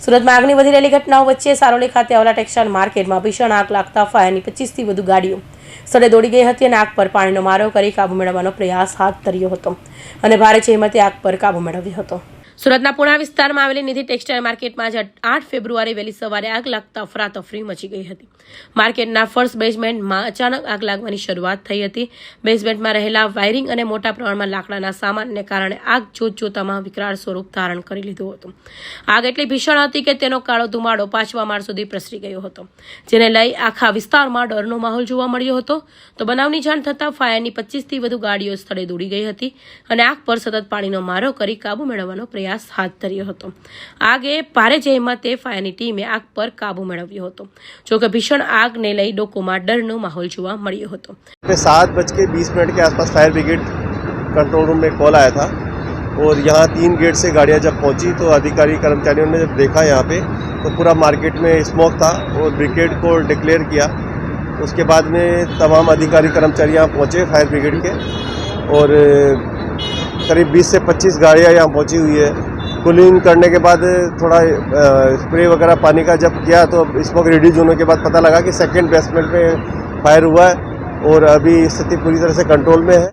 સુરતમાં આગની વધી રહેલી ઘટનાઓ વચ્ચે સારોલી ખાતે આવેલા ટેક્સટાઇલ માર્કેટમાં ભીષણ આગ લાગતા ફાયરની 25થી વધુ ગાડીઓ સ્થળે દોડી ગઈ હતી અને આગ પર પાણીનો મારો કરી કાબુ મેળવવાનો પ્રયાસ હાથ ધર્યો હતો અને ભારે જહેમતે આગ પર કાબુ મેળવ્યો હતો। સુરતના પુણા વિસ્તારમાં આવેલી નિધિ ટેક્સટાઇલ માર્કેટમાં આજે 8 ફેબ્રુઆરી વહેલી સવારે આગ લાગતા અફરાતફરી મચી ગઈ હતી। માર્કેટના ફર્સ્ટ બેઝમેન્ટમાં અચાનક આગ લાગવાની શરૂઆત થઈ હતી। બેઝમેન્ટમાં રહેલા વાયરિંગ અને મોટા પ્રમાણમાં લાકડાના સામાનને કારણે આગ જોતજોતામાં વિકરાળ સ્વરૂપ ધારણ કરી લીધું હતું। આગ એટલી ભીષણ હતી કે તેનો કાળો ધુમાડો 5મા માળ સુધી પ્રસરી ગયો હતો, જેને લઈ આખા વિસ્તારમાં ડરનો માહોલ જોવા મળ્યો હતો। તો બનાવની જાણ થતાં ફાયરની 25થી વધુ ગાડીઓ સ્થળે દોડી ગઈ હતી અને આગ પર સતત પાણીનો મારો કરી કાબુ મેળવવાનો પ્રયાસ હાથ ધર્યો હતો। આગે ભારે જહેમતે ફાયરની ટીમે આગ પર કાબુ મેળવ્યો હતો। જો કે ભીષણ આગને લઈ લોકોમાં ડરનો માહોલ જોવા મળ્યો હતો। 7:20 के आसपास फायर ब्रिगेड कंट्रोल रूम में कॉल आया था और यहाँ 3 गेट से गाड़ियाँ जब पहुँची तो अधिकारी कर्मचारियों ने जब देखा यहाँ पे तो पूरा मार्केट में स्मोक था और ब्रिगेड को डिक्लेयर किया। उसके बाद में तमाम अधिकारी कर्मचारी यहाँ पहुँचे फायर ब्रिगेड के और करीब 20 से 25 गाड़ियाँ यहाँ पहुँची हुई है। कूलिंग करने के बाद थोड़ा स्प्रे वगैरह पानी का जब किया तो स्मोक रिड्यूस होने के बाद पता लगा कि सेकंड बेसमेंट में फायर हुआ है और अभी स्थिति पूरी तरह से कंट्रोल में है।